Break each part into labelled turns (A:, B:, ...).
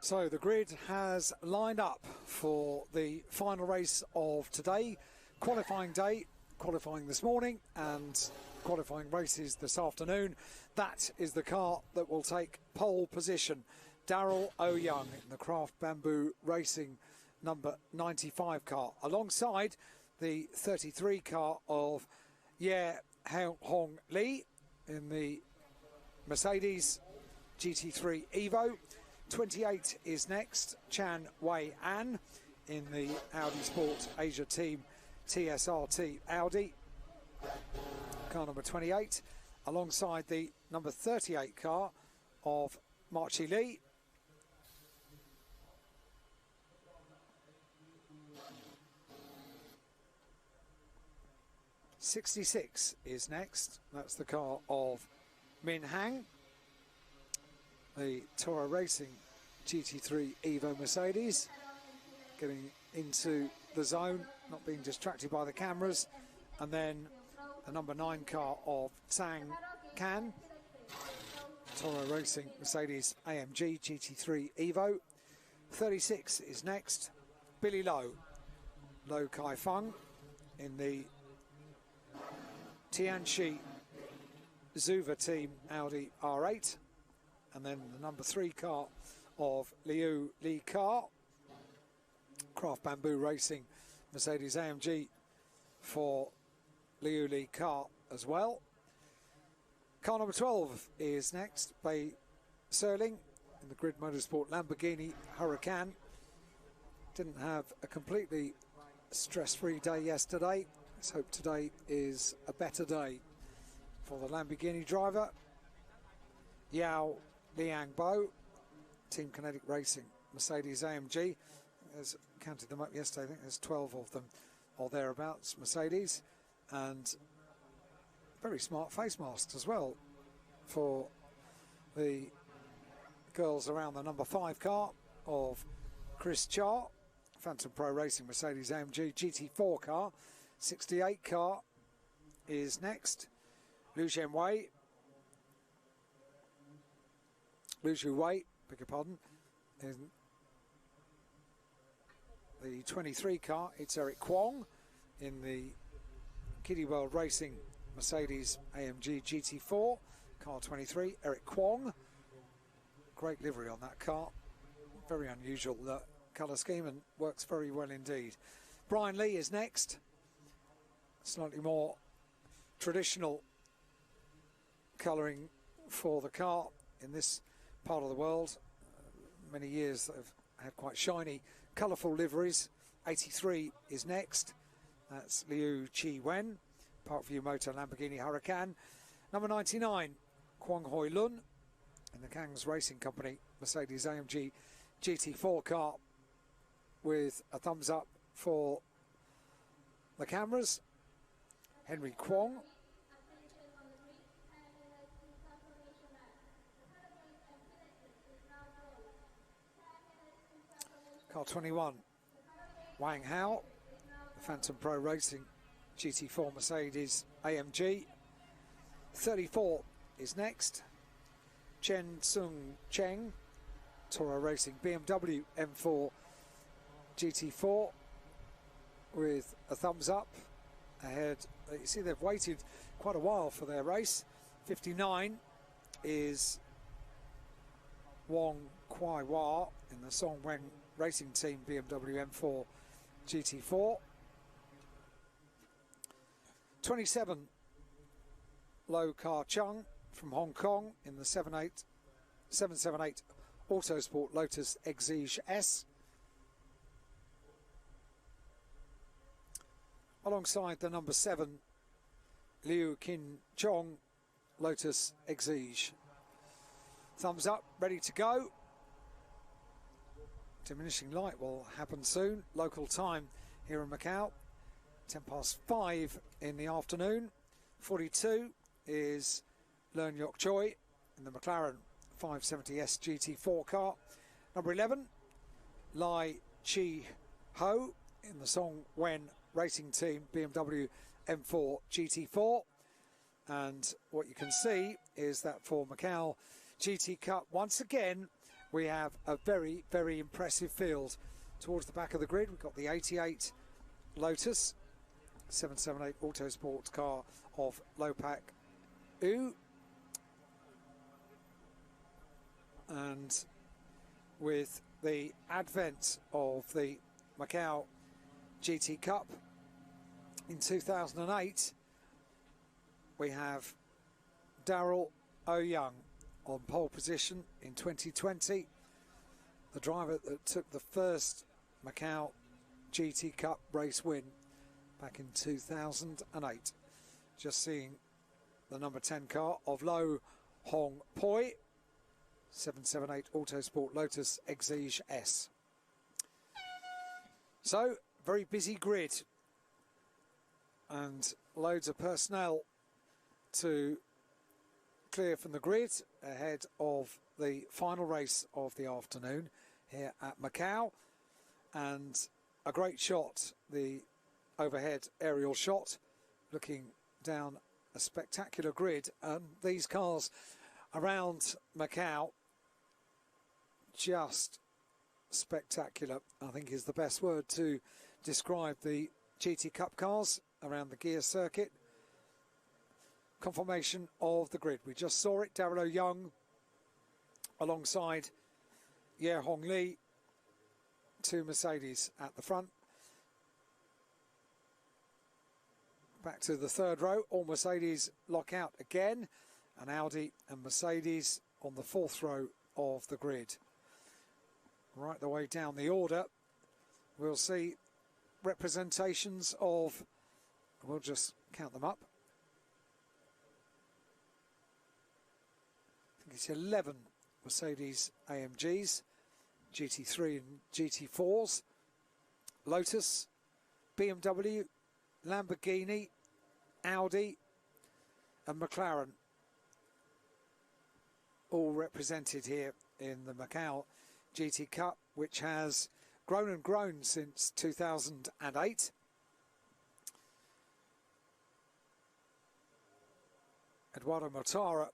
A: So the grid has lined up for the final race of today. Qualifying day, qualifying this morning and qualifying races this afternoon. That is the car that will take pole position. Daryl O-Young in the Craft Bamboo Racing number 95 car, alongside the 33 car of Ye Hong Lee in the Mercedes GT3 Evo. 28 is next, Chan Wei An in the Audi Sport Asia Team TSRT Audi, car number 28, alongside the number 38 car of Marchi Lee. '66 is next, that's the car of Min Hang, the Toro Racing GT3 Evo Mercedes, getting into the zone, not being distracted by the cameras. And then the number 9 car of Tsang Can, Toro Racing Mercedes AMG GT3 Evo. 36 is next, Billy Low, Lo Kai Feng in the Tianchi Zuva Team Audi R8. And then the number 3 car of Liu Li Car, Craft Bamboo Racing Mercedes AMG for Liu Li Car as well. Car number 12 is next, Bei Serling in the Grid Motorsport Lamborghini Huracan. Didn't have a completely stress-free day yesterday. Let's hope today is a better day for the Lamborghini driver. Yao Liang Bo, Team Kinetic Racing Mercedes AMG. There's, counted them up yesterday, I think there's 12 of them or thereabouts, Mercedes. And very smart face masks as well for the girls around the number 5 car of Chris Cha, Phantom Pro Racing Mercedes AMG GT4 car. 68 car is next, Liu Zhu Wei, beg your pardon, in the 23 car, it's Eric Kwong in the Kiddie World Racing Mercedes AMG GT4, car 23, Eric Kwong. Great livery on that car, very unusual colour scheme and works very well indeed. Brian Lee is next, slightly more traditional colouring for the car in this part of the world. Many years that have had quite shiny, colourful liveries. 83 is next. That's Liu Chi Wen, Parkview Motor Lamborghini Huracan. Number 99, Kwang Hoi Lun in the Kangs Racing Company Mercedes AMG GT4 car, with a thumbs up for the cameras. Henry Kwong. Car 21, Wang Hao, the Phantom Pro Racing GT4 Mercedes AMG. 34 is next, Chen Sung Cheng, Toro Racing BMW M4 GT4, with a thumbs up ahead. You see they've waited quite a while for their race. 59 is Wong Kwai Wah in the Song Wen Racing Team BMW M4 GT4. 27, Lo Ka Chung from Hong Kong in the 778 Autosport Lotus Exige S, alongside the number 7 Liu Kin Chong Lotus Exige. Thumbs up, ready to go. Diminishing light will happen soon. Local time here in Macau, 5:10 in the afternoon. 42 is Learn Yok Choi in the McLaren 570S GT4 car. Number 11, Lai Chi Ho in the Song Wen Racing Team BMW M4 GT4. And what you can see is that for Macau GT Cup, once again, we have a very, very impressive field. Towards the back of the grid, we've got the 88 Lotus 778 Autosport car of Lopak U. And with the advent of the Macau GT Cup in 2008, we have Daryl O'Young on pole position in 2020, the driver that took the first Macau GT Cup race win back in 2008. Just seeing the number 10 car of Lo Hong Poi, 778 Autosport Lotus Exige S. So, very busy grid and loads of personnel to clear from the grid ahead of the final race of the afternoon here at Macau. And a great shot, the overhead aerial shot, looking down a spectacular grid. These cars around Macau, just spectacular, I think is the best word to describe the GT Cup cars around the Guia circuit. Confirmation of the grid. We just saw it, Daryl O'Young alongside Ye Hong Lee, two Mercedes at the front. Back to the third row, all Mercedes lock out again, and Audi and Mercedes on the fourth row of the grid. Right the way down the order, we'll see representations of, we'll just count them up. I think it's 11 Mercedes AMGs, GT3 and GT4s, Lotus, BMW, Lamborghini, Audi and McLaren, all represented here in the Macau GT Cup, which has grown and grown since 2008. Eduardo Mortara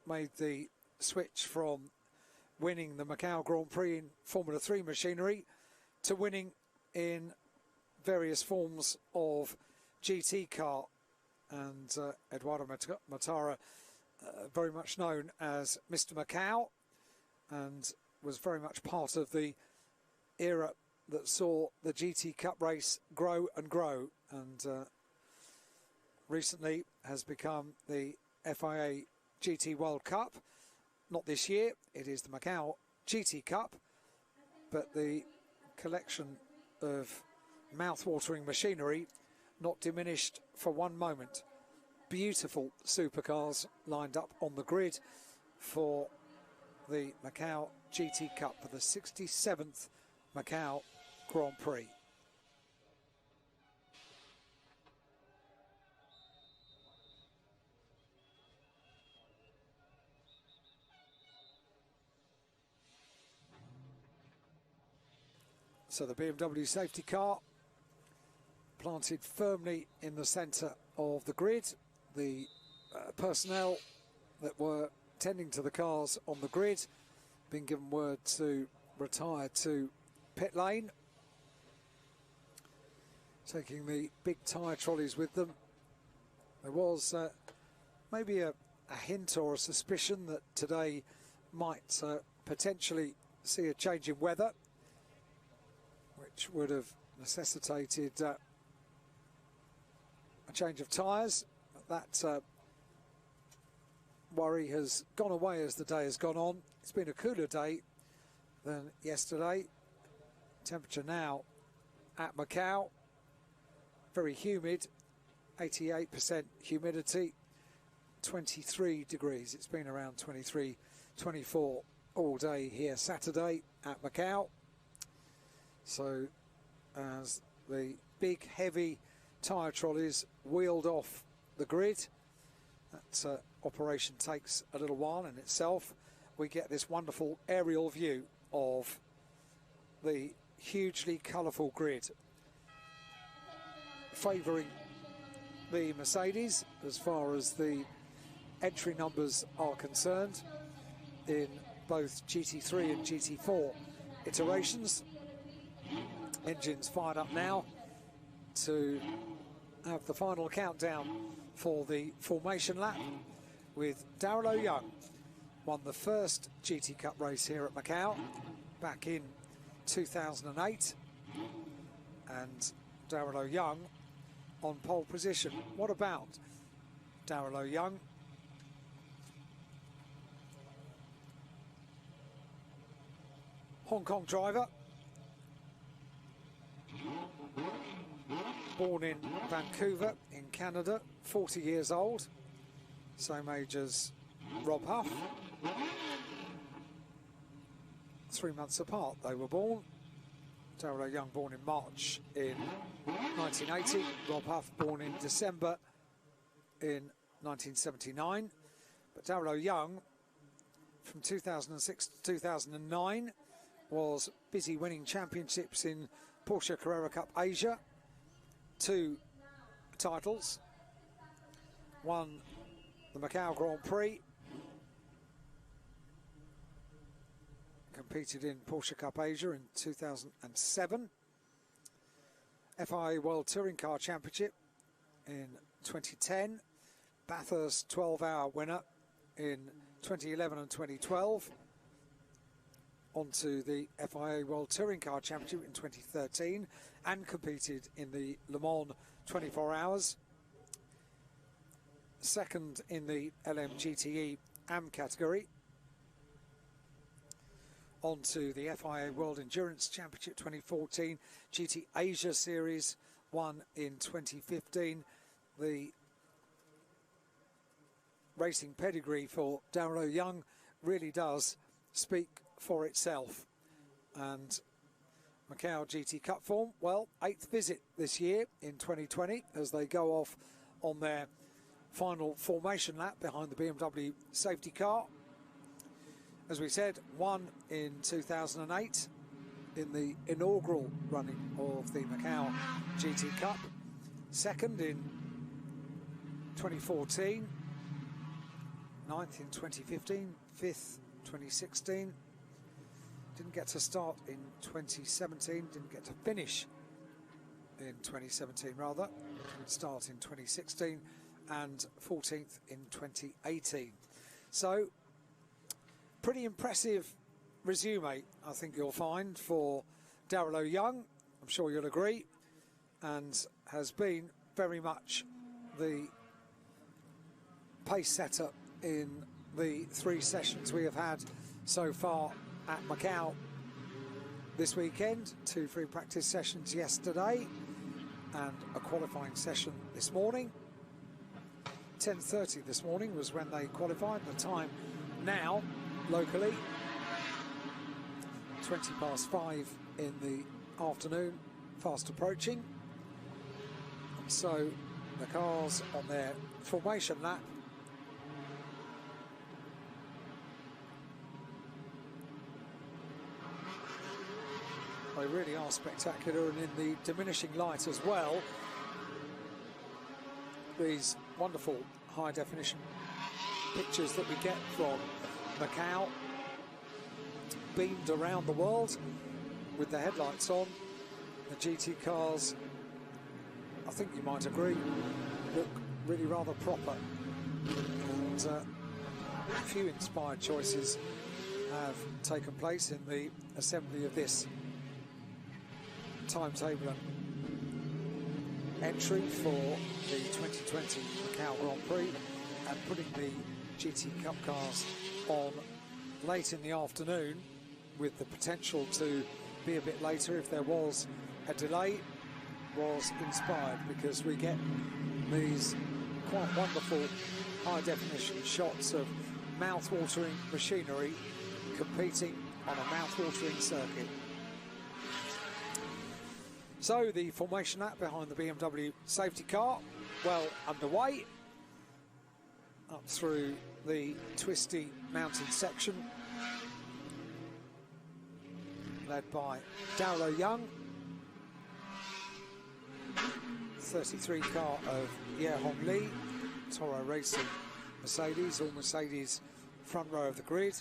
A: made the switch from winning the Macau Grand Prix in Formula 3 machinery to winning in various forms of GT car. And Eduardo Mortara, very much known as Mr. Macau, and was very much part of the era that saw the GT Cup race grow and grow, and recently has become the FIA GT World Cup. Not this year, it is the Macau GT Cup, but the collection of mouth-watering machinery not diminished for one moment. Beautiful supercars lined up on the grid for the Macau GT Cup, for the 67th Macau Grand Prix. So the BMW safety car planted firmly in the centre of the grid. The personnel that were tending to the cars on the grid been given word to retire to pit lane, taking the big tyre trolleys with them. There was maybe a hint or a suspicion that today might potentially see a change in weather, which would have necessitated a change of tyres. That worry has gone away as the day has gone on. It's been a cooler day than yesterday. Temperature now at Macau, very humid, 88% humidity, 23 degrees. It's been around 23, 24 all day here Saturday at Macau. So as the big heavy tyre trolleys wheeled off the grid, that operation takes a little while in itself. We get this wonderful aerial view of the hugely colourful grid, favouring the Mercedes as far as the entry numbers are concerned in both GT3 and GT4 iterations. Engines fired up now to have the final countdown for the formation lap, with Darrell O'Young won the first GT Cup race here at Macau back in 2008, and Darrell O'Young on pole position. What about Darrell O'Young? Hong Kong driver, born in Vancouver in Canada, 40 years old, same age as Rob Huff. 3 months apart they were born. Darrell O'Young born in March in 1980, Rob Huff born in December in 1979. But Darrell O'Young, from 2006 to 2009, was busy winning championships in Porsche Carrera Cup Asia, 2 titles, won the Macau Grand Prix, competed in Porsche Cup Asia in 2007, FIA World Touring Car Championship in 2010, Bathurst 12-hour winner in 2011 and 2012, onto the FIA World Touring Car Championship in 2013, and competed in the Le Mans 24 hours. Second in the LMGTE AM category. Onto the FIA World Endurance Championship 2014, GT Asia Series won in 2015. The racing pedigree for Darrell O'Young really does speak for itself. And Macau GT Cup form, well, 8th visit this year in 2020 as they go off on their final formation lap behind the BMW safety car. As we said, won in 2008 in the inaugural running of the Macau GT Cup, second in 2014, 9th in 2015, 5th 2016, didn't get to start in 2017, didn't get to finish in 2017 rather, didn't start in 2016, and 14th in 2018. So, pretty impressive resume, I think you'll find, for Darrell O'Young. I'm sure you'll agree, and has been very much the pace setter in the 3 sessions we have had so far at Macau this weekend. 2 free practice sessions yesterday and a qualifying session this morning. 10:30 this morning was when they qualified. The time now locally 5:20 in the afternoon, fast approaching. And so the cars on their formation lap they really are spectacular, and in the diminishing light as well, these wonderful high definition pictures that we get from Macau, beamed around the world with the headlights on. The GT cars, I think you might agree, look really rather proper, and a few inspired choices have taken place in the assembly of this timetable and entry for the 2020 Macau Grand Prix, and putting the GT Cup cars on late in the afternoon, with the potential to be a bit later if there was a delay, was inspired, because we get these quite wonderful high definition shots of mouth-watering machinery competing on a mouth-watering circuit. So the formation lap behind the BMW safety car, well underway, up through the twisty mountain section, led by Darrell O'Young, 33 car of Ye Hong Lee, Toro Racing Mercedes, all Mercedes front row of the grid.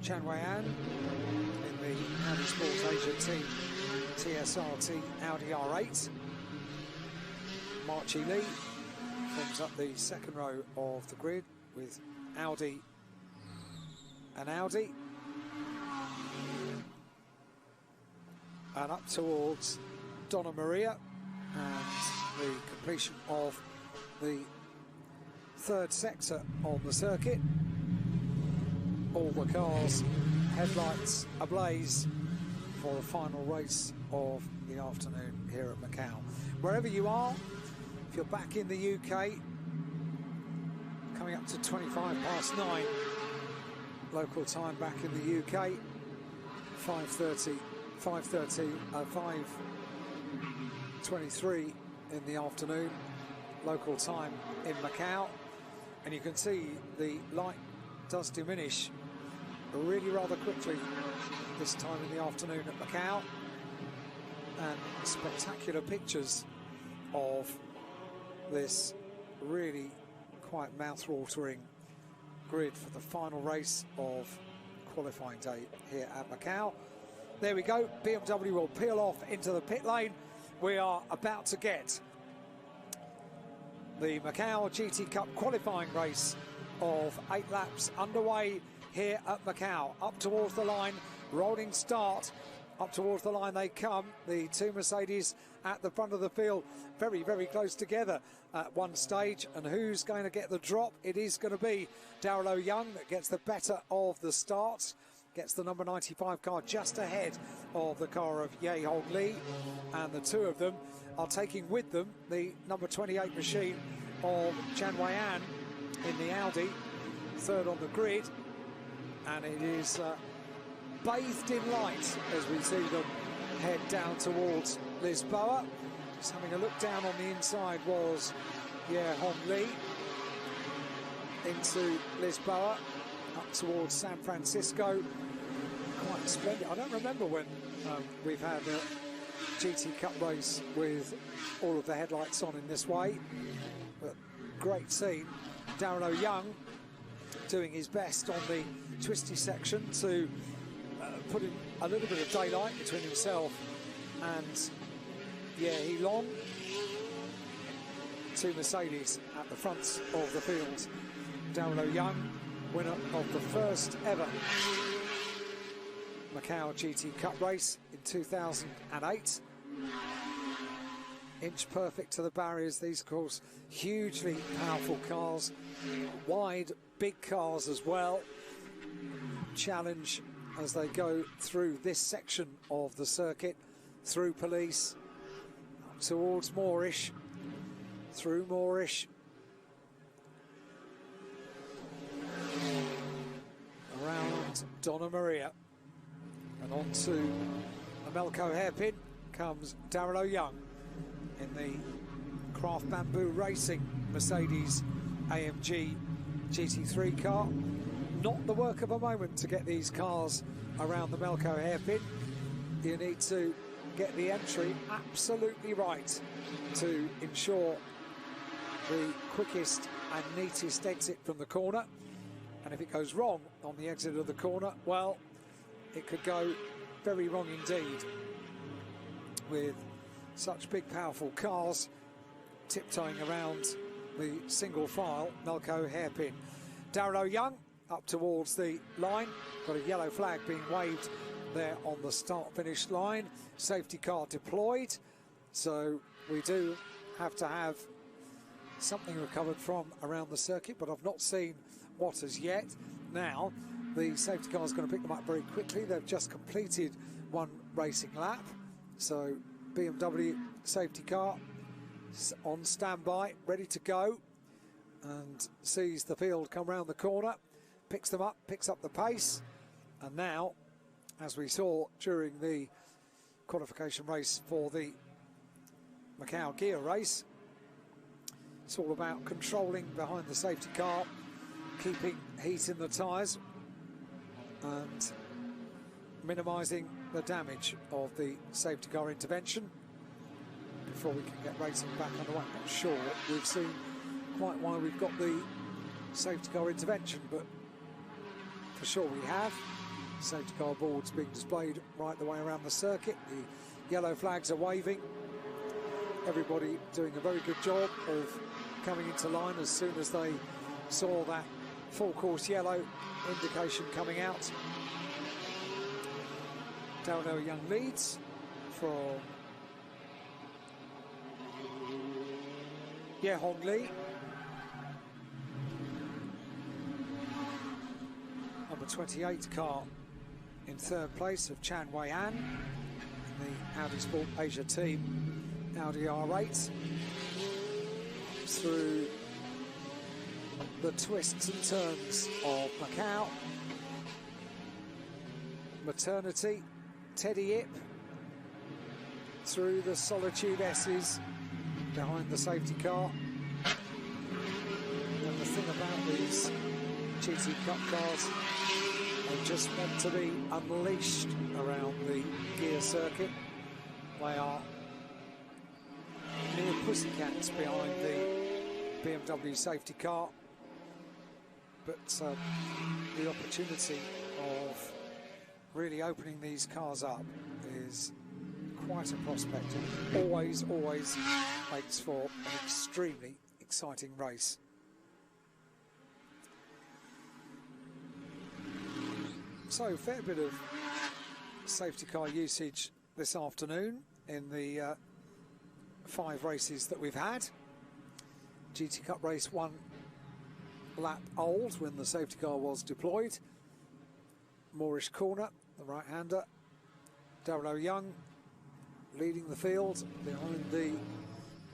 A: Chan Wei-an in the Audi Sports Asia Team TSRT Audi R8. Marchi Lee forms up the second row of the grid with Audi and Audi. And up towards Donna Maria and the completion of the third sector on the circuit. All the cars, headlights ablaze for the final race of the afternoon here at Macau. Wherever you are, if you're back in the UK, coming up to 9:25 local time back in the UK, 5:23 in the afternoon, local time in Macau. And you can see the light does diminish really rather quickly this time in the afternoon at Macau. And spectacular pictures of this really quite mouth-watering grid for the final race of qualifying day here at Macau. There we go, BMW will peel off into the pit lane. We are about to get the Macau GT Cup qualifying race of 8 laps underway here at Macau. Up towards the line, rolling start. Up towards the line they come. The two Mercedes at the front of the field, very, very close together at one stage. And who's going to get the drop? It is going to be Darrell Young that gets the better of the starts. Gets the number 95 car just ahead of the car of Ye Hong Lee. And the two of them are taking with them the number 28 machine of Chan Wei-an in the Audi, third on the grid. And it is bathed in light as we see them head down towards Lisboa. Just having a look down on the inside was Ye Hong Lee into Lisboa, up towards San Francisco. Quite splendid. I don't remember when we've had a GT Cup race with all of the headlights on in this way, but great scene. Darrell Young doing his best on the twisty section to put in a little bit of daylight between himself and Ye Long. Two Mercedes at the front of the field. Darrell Young, winner of the first ever Macau GT Cup race in 2008. Inch perfect to the barriers. These, of course, hugely powerful cars, wide, big cars as well. Challenge as they go through this section of the circuit, through Police, up towards Moorish, through Moorish, around Donna Maria, and on to the Macau hairpin comes Darrell Young in the Craft Bamboo Racing Mercedes AMG GT3 car. Not the work of a moment to get these cars around the Macau hairpin. You need to get the entry absolutely right to ensure the quickest and neatest exit from the corner. And if it goes wrong on the exit of the corner, well, it could go very wrong indeed, with such big powerful cars tiptoeing around the single file Macau hairpin. Darrell Young up towards the line, got a yellow flag being waved there on the start-finish line. Safety car deployed, so we do have to have something recovered from around the circuit, but I've not seen what as yet. Now the safety car is going to pick them up very quickly. They've just completed one racing lap, so BMW safety car on standby, ready to go, and sees the field come round the corner, picks them up, picks up the pace. And now, as we saw during the qualification race for the Macau Guia race, it's all about controlling behind the safety car, keeping heat in the tyres and minimising the damage of the safety car intervention before we can get racing back underway. I'm not sure we've seen quite why we've got the safety car intervention, but for sure we have. Safety car boards being displayed right the way around the circuit. The yellow flags are waving. Everybody doing a very good job of coming into line as soon as they saw that full course yellow indication coming out. Darrell Young leads from Ye Hong Lee. Number 28 car in third place of Chan Wei An, the Audi Sport Asia team, Audi R8, through the twists and turns of Macau. Maternity, Teddy Ip, through the Solitude S's, behind the safety car. And the thing about these GT Cup cars, they just want to be unleashed around the Guia circuit. They are mere pussycats behind the BMW safety car, but the opportunity of really opening these cars up is quite a prospect, and always makes for an extremely exciting race. So, fair bit of safety car usage this afternoon in the 5 races that we've had. GT Cup race 1 lap old when the safety car was deployed. Moorish corner, the right-hander, Darrell Young leading the field behind the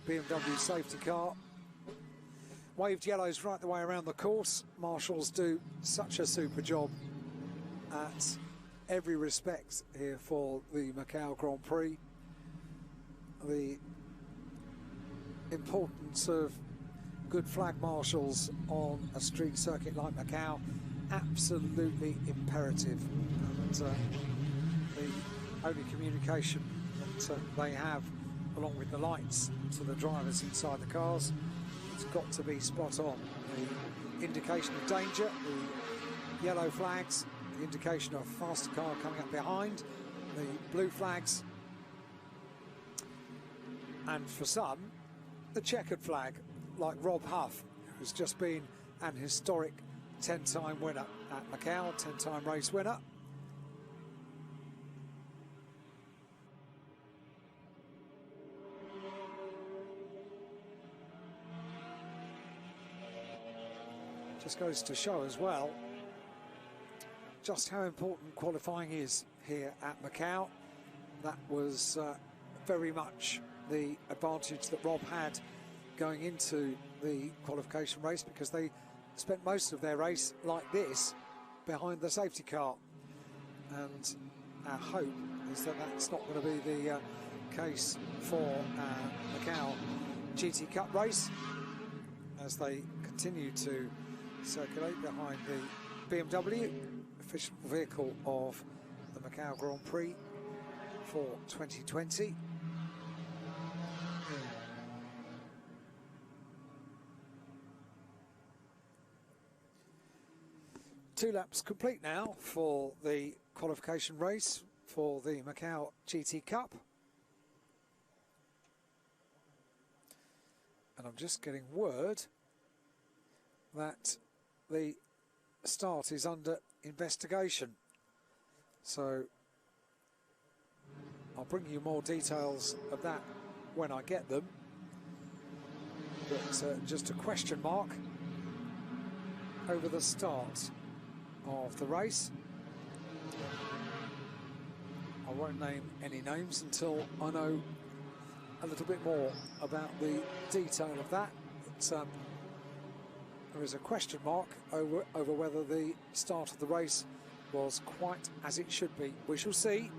A: BMW safety car. Waved yellows right the way around the course. Marshals do such a super job at every respect here for the Macau Grand Prix. The importance of good flag marshals on a street circuit like Macau, absolutely imperative. And the only communication that they have, along with the lights to the drivers inside the cars, it's got to be spot on. The indication of danger, the yellow flags, the indication of a faster car coming up behind, the blue flags, and for some, the checkered flag, like Rob Huff, who's just been an historic 10-time winner at Macau, 10-time race winner. Just goes to show as well just how important qualifying is here at Macau. That was very much the advantage that Rob had going into the qualification race, because they spent most of their race like this behind the safety car, and our hope is that that's not going to be the case for Macau GT Cup race as they continue to circulate behind the BMW, official vehicle of the Macau Grand Prix for 2020. Two laps complete now for the qualification race for the Macau GT Cup. And I'm just getting word that the start is under investigation. So I'll bring you more details of that when I get them. But just a question mark over the start of the race. I won't name any names until I know a little bit more about the detail of that. But, there is a question mark over whether the start of the race was quite as it should be. We shall see.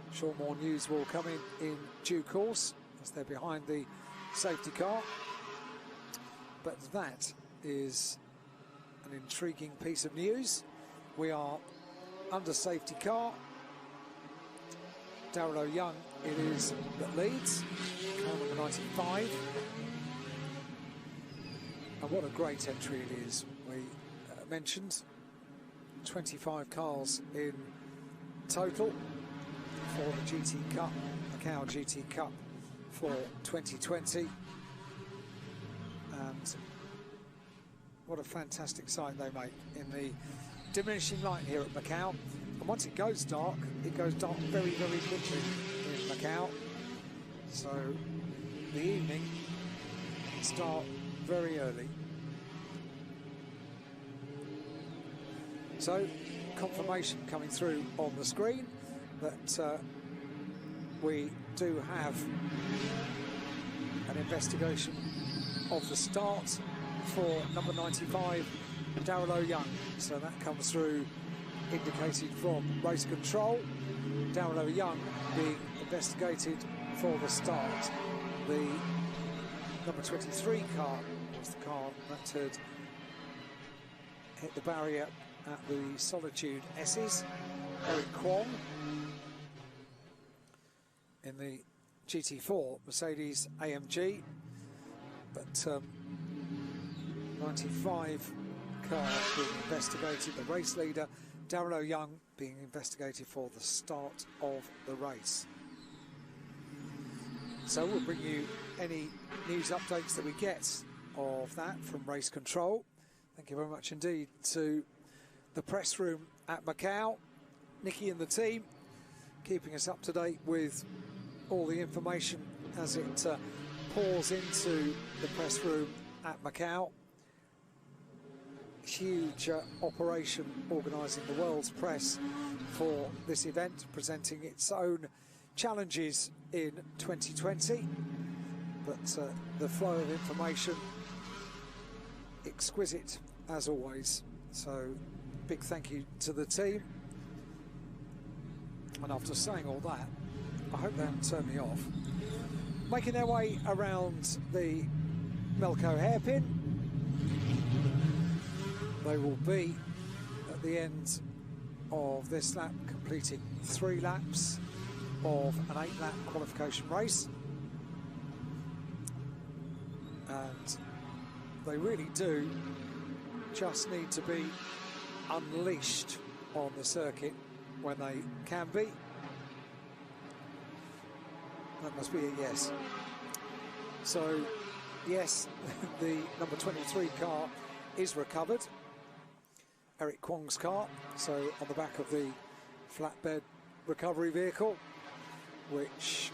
A: I'm sure more news will come in due course as they're behind the safety car. But that is an intriguing piece of news. We are under safety car. Darrell Young it is that leads, car number 95. And what a great entry it is. We mentioned 25 cars in total for the GT Cup, Macau GT Cup for 2020. And what a fantastic sight they make in the diminishing light here at Macau. And once it goes dark very, very quickly in Macau. So the evening can start very early. So confirmation coming through on the screen that we do have an investigation of the start for number 95, Darryl O'Young. So that comes through indicated from race control. Darryl O'Young being investigated for the start. The number 23 car was the car that had hit the barrier at the Solitude S's. Eric Kwong in the GT4 Mercedes AMG, but 95 car being investigated, the race leader Darryl O'Young being investigated for the start of the race. So we'll bring you any news updates that we get of that from race control. Thank you very much indeed to the press room at Macau, Nikki and the team, keeping us up to date with all the information as it pours into the press room at Macau. Huge operation organising the world's press for this event, presenting its own challenges in 2020, but the flow of information exquisite as always. So big thank you to the team. And after saying all that, I hope they haven't turned me off. Making their way around the Melco hairpin. They will be at the end of this lap completing 3 laps of an 8-lap qualification race. And they really do just need to be unleashed on the circuit when they can be. That must be a yes. So yes, the number 23 car is recovered, Eric Kwong's car, so on the back of the flatbed recovery vehicle, which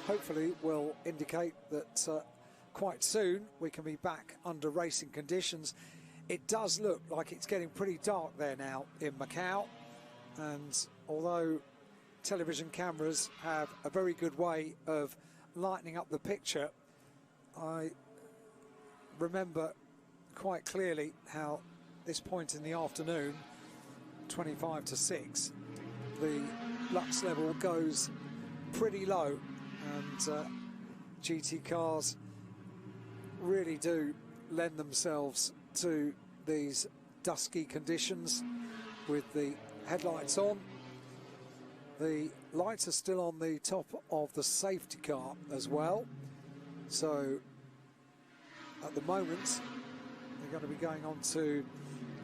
A: hopefully will indicate that quite soon we can be back under racing conditions. It does look like it's getting pretty dark there now in Macau, and although television cameras have a very good way of lightening up the picture, I remember quite clearly how this point in the afternoon, 25 to 6, the lux level goes pretty low, and GT cars really do lend themselves to these dusky conditions with the headlights on. The lights are still on the top of the safety car as well, so at the moment they're going to be going on to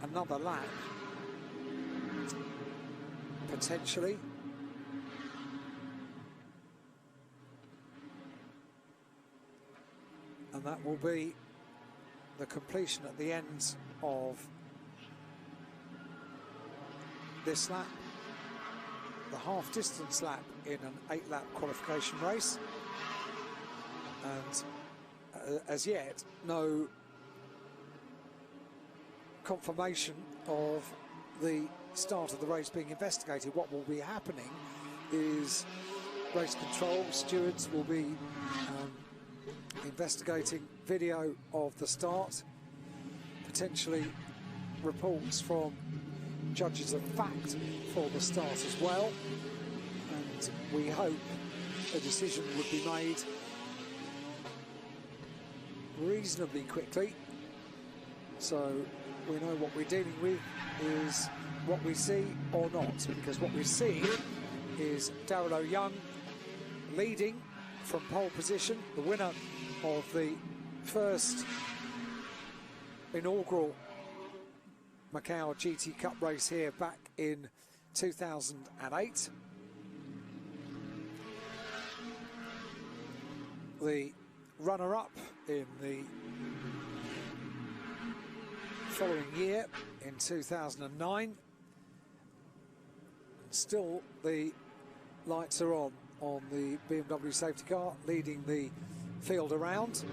A: another lap potentially. And that will be the completion at the end of this lap, the half distance lap in an 8-lap qualification race. And as yet, no confirmation of the start of the race being investigated. What will be happening is race control stewards will be investigating video of the start, potentially reports from judges of fact for the start as well, and we hope a decision would be made reasonably quickly, so we know what we're dealing with is what we see or not, because what we see is Darryl O'Young leading from pole position, the winner of the first inaugural Macau GT Cup race here back in 2008. The runner-up in the following year in 2009. Still the lights are on the BMW safety car, leading the field around.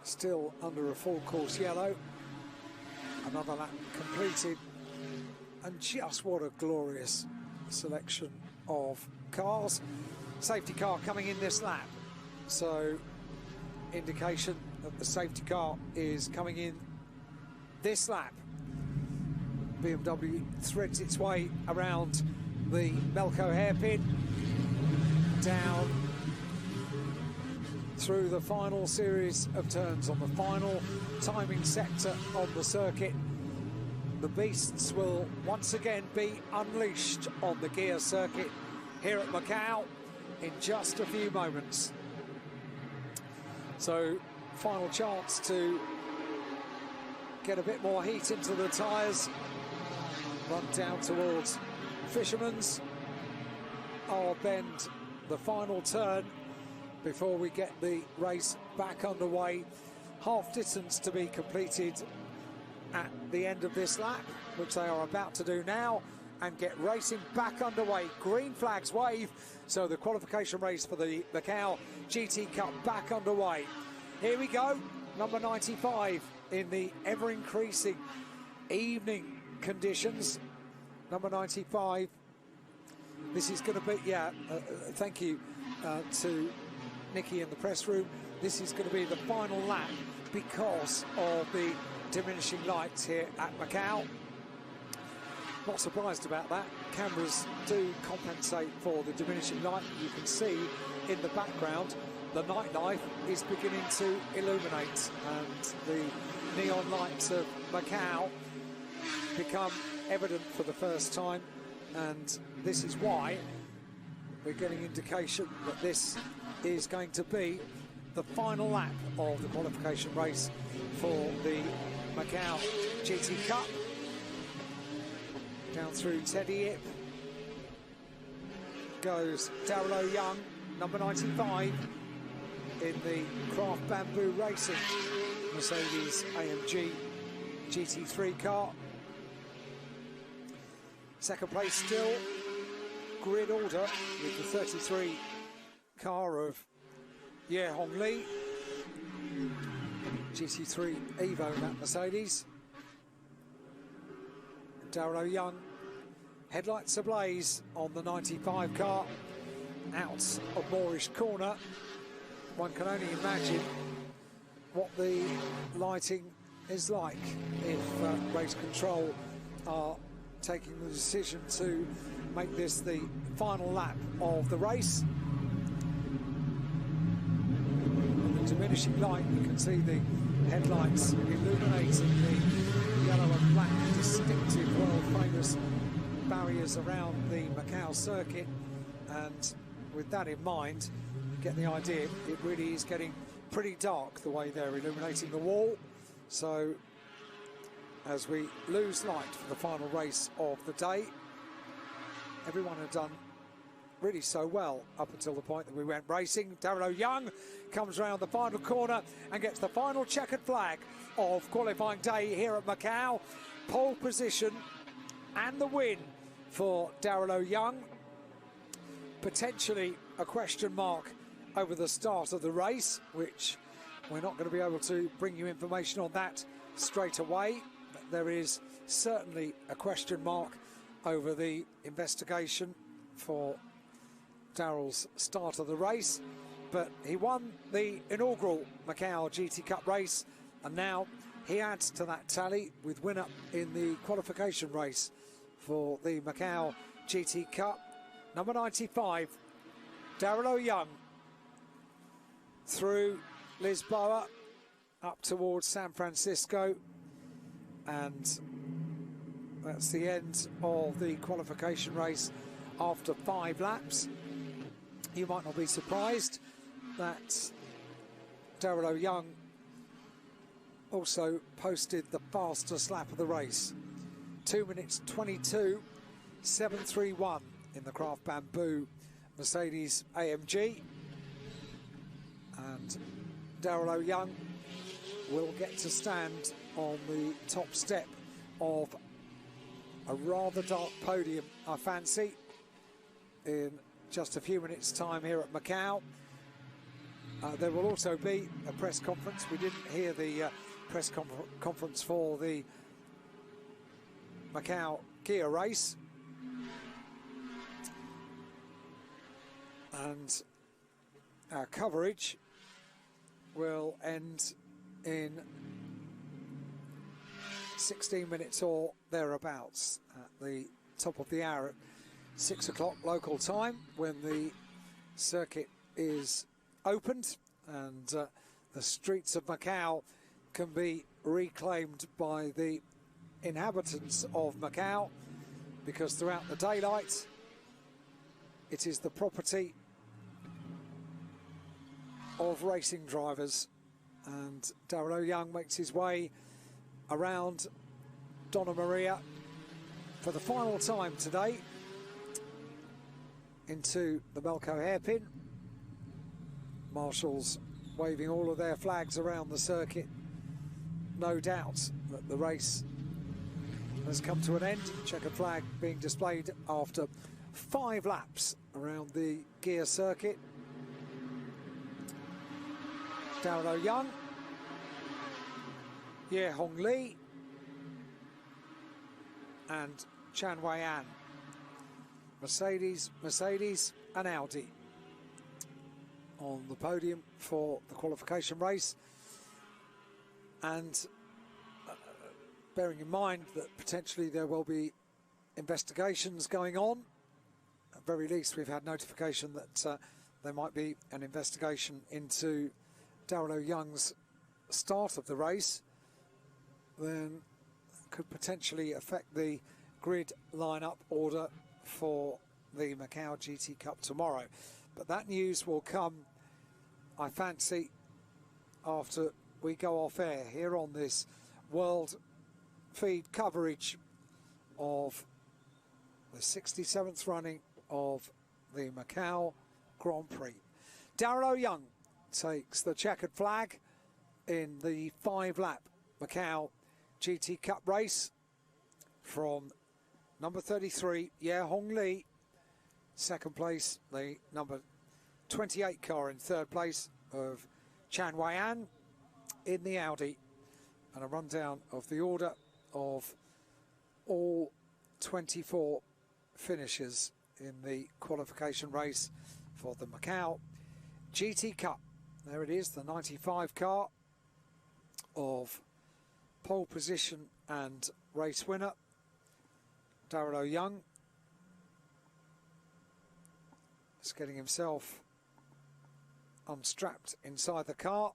A: Still under a full course yellow. Another lap completed, and just what a glorious selection of cars. Safety car coming in this lap, so indication that the safety car is coming in this lap. BMW threads its way around the Macau hairpin, down through the final series of turns on the final timing sector on the circuit. The beasts will once again be unleashed on the Guia circuit here at Macau in just a few moments. So, final chance to get a bit more heat into the tyres. Run down towards Fisherman's. I'll bend the final turn before we get the race back underway. Half distance to be completed at the end of this lap, which they are about to do now, and get racing back underway. Green flags wave, so the qualification race for the Macau GT Cup back underway. Here we go, number 95 in the ever-increasing evening conditions. Number 95. This is going to be, thank you to Nikki in the press room. This is going to be the final lap because of the diminishing lights here at Macau. Not surprised about that. Cameras do compensate for the diminishing light. You can see in the background the nightlife is beginning to illuminate, and the neon lights of Macau become evident for the first time, and this is why we're getting indication that this is going to be the final lap of the qualification race for the Macau GT Cup. Down through Teddy Ip goes Darryl Young, number 95 in the Craft Bamboo Racing Mercedes AMG GT3 car. Second place still, grid order with the 33 car of Ye Hong Lee. GT3 Evo, that Mercedes. Darryl Young, headlights ablaze on the 95 car, out of Moorish Corner. One can only imagine what the lighting is like if race control are taking the decision to make this the final lap of the race. The diminishing light, you can see the headlights illuminating the yellow and black distinctive world famous barriers around the Macau circuit, and with that in mind you get the idea it really is getting pretty dark the way they're illuminating the wall. So as we lose light for the final race of the day, everyone had done really so well up until the point that we went racing. Darryl Young comes around the final corner and gets the final checkered flag of qualifying day here at Macau. Pole position and the win for Darryl Young. Potentially a question mark over the start of the race, which we're not going to be able to bring you information on that straight away. But there is certainly a question mark over the investigation for Darryl's start of the race, but he won the inaugural Macau GT Cup race, and now he adds to that tally with winner in the qualification race for the Macau GT Cup. Number 95, Darryl Young, through Lisboa up towards San Francisco, and that's the end of the qualification race after 5 laps. You might not be surprised that Darryl Young also posted the fastest lap of the race. 2 minutes 22.731 in the Craft Bamboo Mercedes AMG. And Darrell O'Young will get to stand on the top step of a rather dark podium, I fancy, in just a few minutes' time here at Macau. There will also be a press conference. We didn't hear the press conference for the Macau Guia race. And our coverage will end in 16 minutes or thereabouts at the top of the hour at 6 o'clock local time, when the circuit is opened and the streets of Macau can be reclaimed by the inhabitants of Macau, because throughout the daylight it is the property of racing drivers. And Darrell O'Young makes his way around Donna Maria for the final time today into the Macau hairpin. Marshals waving all of their flags around the circuit. No doubt that the race has come to an end. Checkered flag being displayed after 5 laps around the Guia circuit. Darrell O'Young, Ye Hong Lee and Chan Wei-an. Mercedes and Audi on the podium for the qualification race. And bearing in mind that potentially there will be investigations going on, at very least we've had notification that there might be an investigation into Darrell O'Young's start of the race, then could potentially affect the grid lineup order for the Macau GT Cup tomorrow. But that news will come, I fancy, after we go off air here on this world feed coverage of the 67th running of the Macau Grand Prix. Darrell O'Young takes the checkered flag in the 5-lap Macau GT Cup race from number 33, Ye Hong Lee. Second place, the number 28 car in third place of Chan Wei-an in the Audi. And a rundown of the order of all 24 finishers in the qualification race for the Macau GT Cup. There it is, the 95 car of pole position and race winner Darrell O'Young. Just getting himself unstrapped inside the car.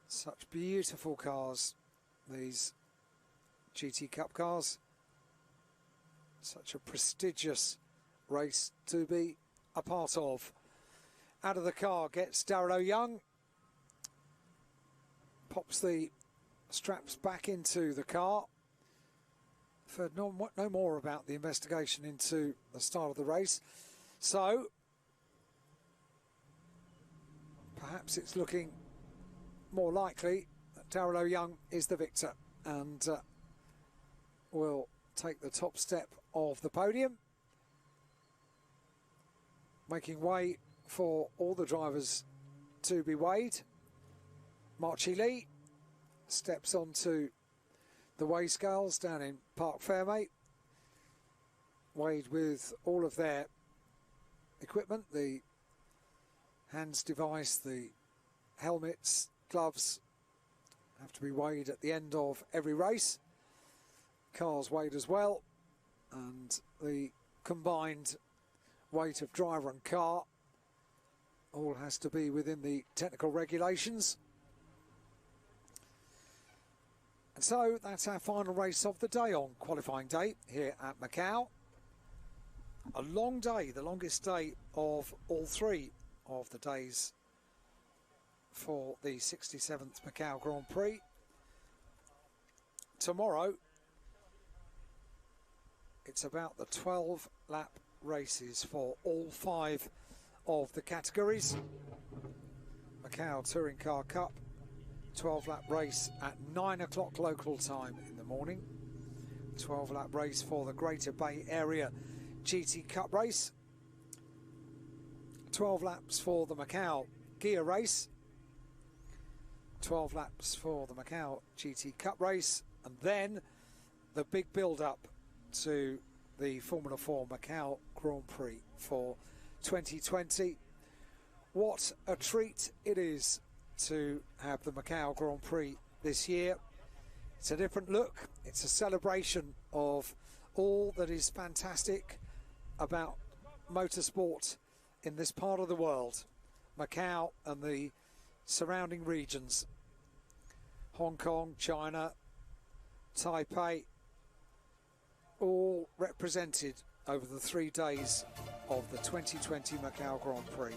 A: Such beautiful cars, these GT Cup cars. Such a prestigious race to be a part of. Out of the car gets Darrell O'Young. Pops the straps back into the car. I've heard no more about the investigation into the start of the race. So, perhaps it's looking more likely that Darrell O'Young is the victor and will take the top step of the podium. Making way for all the drivers to be weighed. Marchi Lee steps onto the weigh scales down in Parc Fermé, weighed with all of their equipment, the hands device, the helmets, gloves, have to be weighed at the end of every race. Cars weighed as well, and the combined weight of driver and car all has to be within the technical regulations. And so that's our final race of the day on qualifying day here at Macau. A long day, the longest day of all 3 of the days for the 67th Macau Grand Prix. tomorrow, it's about the 12-lap races for all 5 of the categories. Macau Touring Car Cup, 12-lap race at 9 o'clock local time in the morning. 12-lap race for the Greater Bay Area GT Cup race. 12 laps for the Macau Guia race. 12 laps for the Macau GT Cup race. And then the big build-up to the Formula 4 Macau Grand Prix for 2020. What a treat it is to have the Macau Grand Prix this year. It's a different look. It's a celebration of all that is fantastic about motorsport in this part of the world. Macau and the surrounding regions. Hong Kong, China, Taipei, all represented over the 3 days of the 2020 Macau Grand Prix.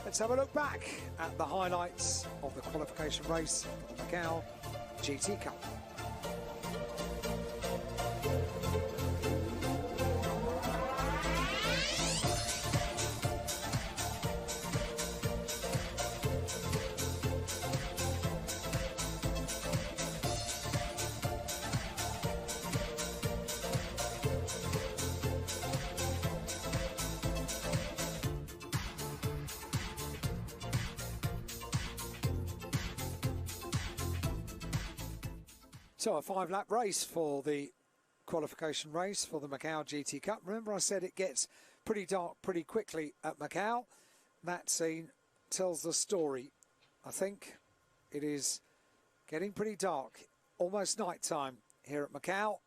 A: Let's have a look back at the highlights of the qualification race for the Macau GT Cup. So a 5-lap race for the qualification race for the Macau GT Cup. Remember, I said it gets pretty dark pretty quickly at Macau. That scene tells the story. I think it is getting pretty dark, almost night time here at Macau.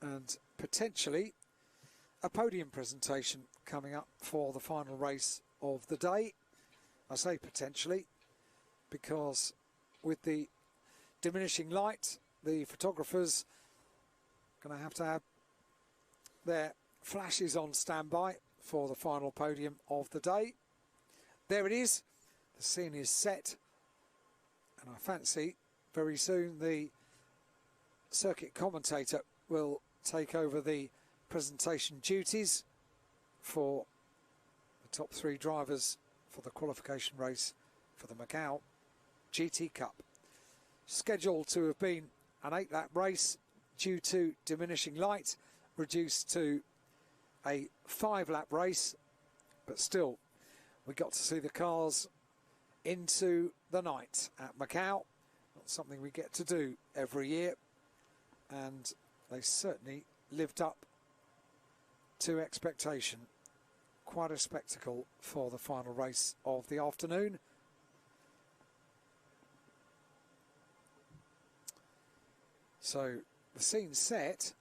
A: And potentially a podium presentation coming up for the final race of the day. I say potentially because with the diminishing light, the photographers going to have their flashes on standby for the final podium of the day. There it is. The scene is set, and I fancy very soon the circuit commentator will take over the presentation duties for the top 3 drivers for the qualification race for the Macau GT Cup. Scheduled to have been an 8-lap race, due to diminishing light, reduced to a 5-lap race, but still we got to see the cars into the night at Macau. Not something we get to do every year, and they certainly lived up to expectation. Quite a spectacle for the final race of the afternoon. So the scene's set,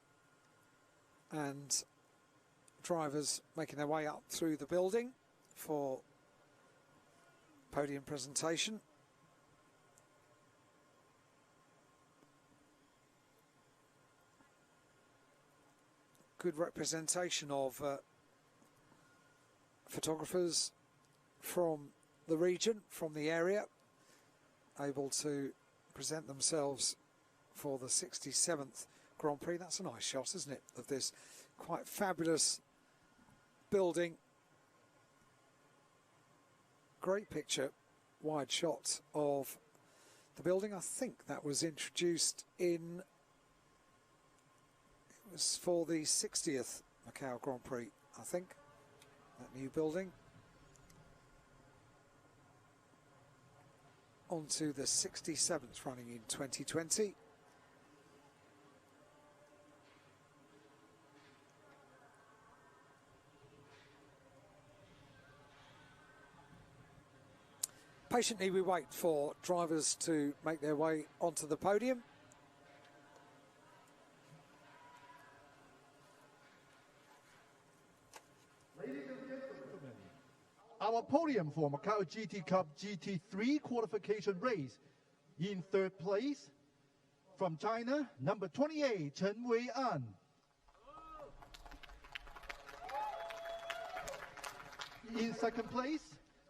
A: and drivers making their way up through the building for podium presentation. Good representation of photographers from the region, from the area, able to present themselves for the 67th Grand Prix. That's a nice shot, isn't it, of this quite fabulous building. Great picture, wide shot of the building. I think that was introduced in, it was for the 60th Macau Grand Prix, I think, that new building. On to the 67th running in 2020. Patiently we wait for drivers to make their way onto the podium.
B: Ladies and gentlemen, our podium for Macau GT Cup GT3 qualification race. In 3rd place, from China, number 28, Chen Wei-an. In 2nd place,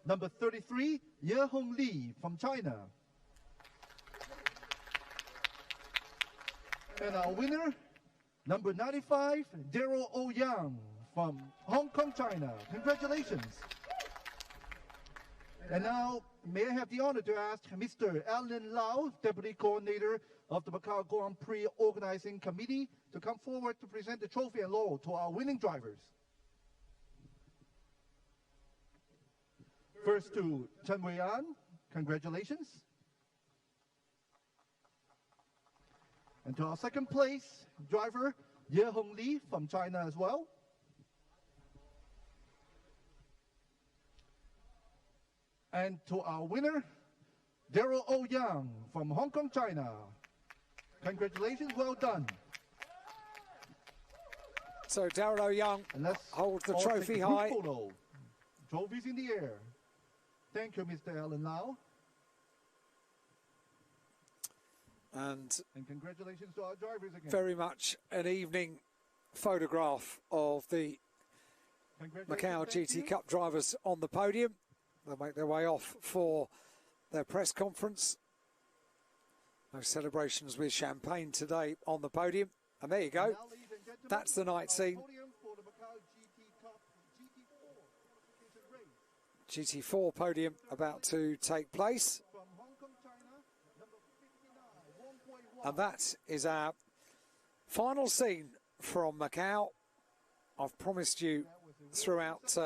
B: number 33, Ye Hong Li from China. And our winner, number 95, Daryl Ouyang from Hong Kong, China. Congratulations. And now, may I have the honor to ask Mr. Alan Lau, Deputy Coordinator of the Macau Grand Prix Organizing Committee, to come forward to present the trophy and laurel to our winning drivers. First to Chen Wei-an, congratulations. And to our second place driver, Ye Hong Li from China as well. And to our winner, Daryl Ouyang from Hong Kong, China. Congratulations, well done.
A: So Daryl Ouyang holds the trophy high.
B: Photo. Trophies in the air. Thank you, Mr. Alan Lau.
A: And
B: congratulations to our drivers again.
A: Very much an evening photograph of the Macau GT Cup drivers on the podium. They'll make their way off for their press conference. No celebrations with champagne today on the podium. And there you go. That's the night scene. GT4 podium about to take place. And that is our final scene from Macau. I've promised you throughout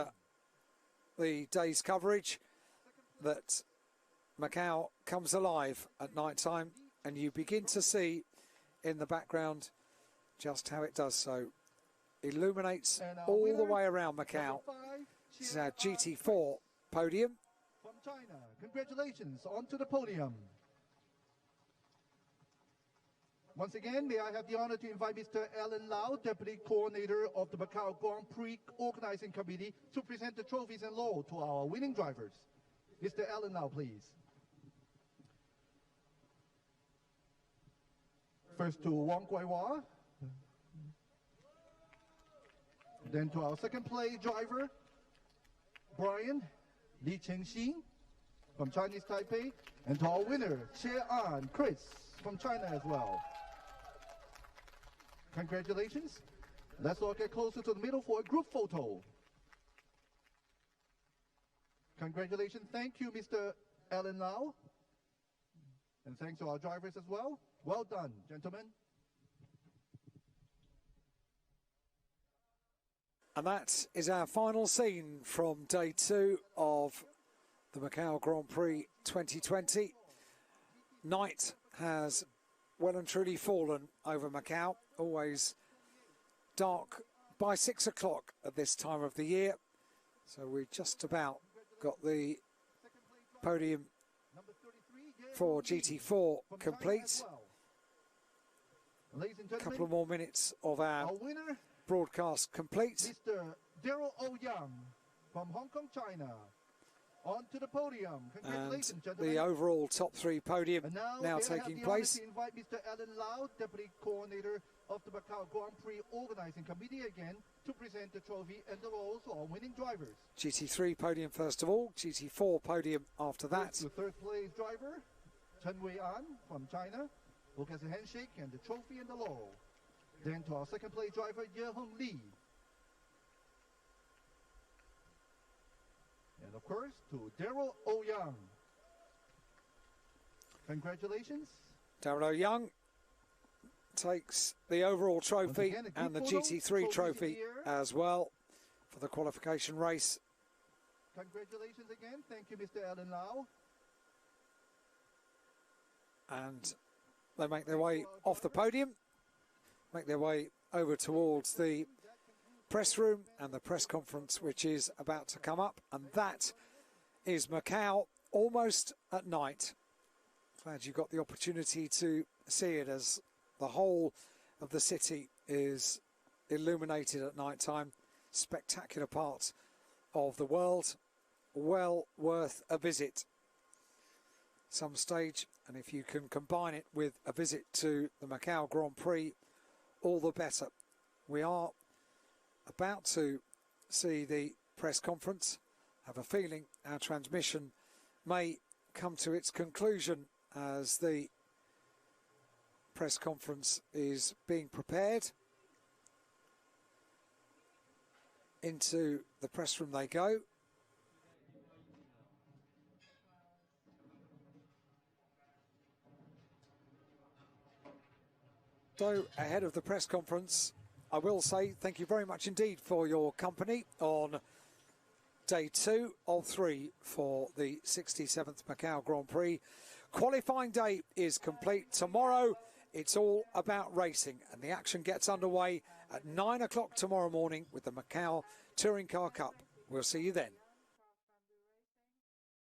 A: the day's coverage that Macau comes alive at night time, and you begin to see in the background just how it does so. Illuminates all the way around Macau. This is our GT4 podium.
B: From China, congratulations, onto the podium. Once again, may I have the honor to invite Mr. Alan Lau, Deputy Coordinator of the Macau Grand Prix Organizing Committee, to present the trophies and laurel to our winning drivers. Mr. Alan Lau, please. First to Wang Guihua. Then to our second place driver, Brian Li Chengxin from Chinese Taipei. And to our winner, Che-An Chris from China as well. Congratulations. Let's all get closer to the middle for a group photo. Congratulations. Thank you, Mr. Alan Lau. And thanks to our drivers as well. Well done, gentlemen.
A: And that is our final scene from day 2 of the Macau Grand Prix 2020. Night has well and truly fallen over Macau. Always dark by 6 o'clock at this time of the year. So we just about got the podium for GT4 complete. A couple of more minutes of our broadcast complete.
B: Mr. Daryl Ouyang from Hong Kong, China. On to the podium. Congratulations,
A: and
B: gentlemen.
A: the overall top 3 podium now taking place.
B: To invite Mr. Alan Lau, Deputy Coordinator of the Macau Grand Prix Organizing Committee again, to present the trophy and the laurels to our winning drivers.
A: GT3 podium first of all, GT4 podium after that.
B: The third place driver, Chen Wei-an from China, who gets a handshake and the trophy and the laurel. Then to our second place driver, Ye Hong Li. And of course, to Daryl Ouyang. Congratulations.
A: Daryl Ouyang takes the overall trophy
B: again,
A: and the GT3 trophy as well for the qualification race.
B: Congratulations again. Thank you, Mr. Alan Lau.
A: And they make their way off the podium, make their way over towards the press room and the press conference, which is about to come up. And that is Macau almost at night. Glad you got the opportunity to see it, as the whole of the city is illuminated at night time. Spectacular part of the world, well worth a visit some stage. And if you can combine it with a visit to the Macau Grand Prix, all the better. We are about to see the press conference. Have a feeling our transmission may come to its conclusion as the press press conference is being prepared. Into the press room they go. So, ahead of the press conference, I will say thank you very much indeed for your company on day 2 of 3 for the 67th Macau Grand Prix. Qualifying day is complete. Tomorrow, it's all about racing, and the action gets underway at 9 o'clock tomorrow morning with the Macau Touring Car Cup. We'll see you then.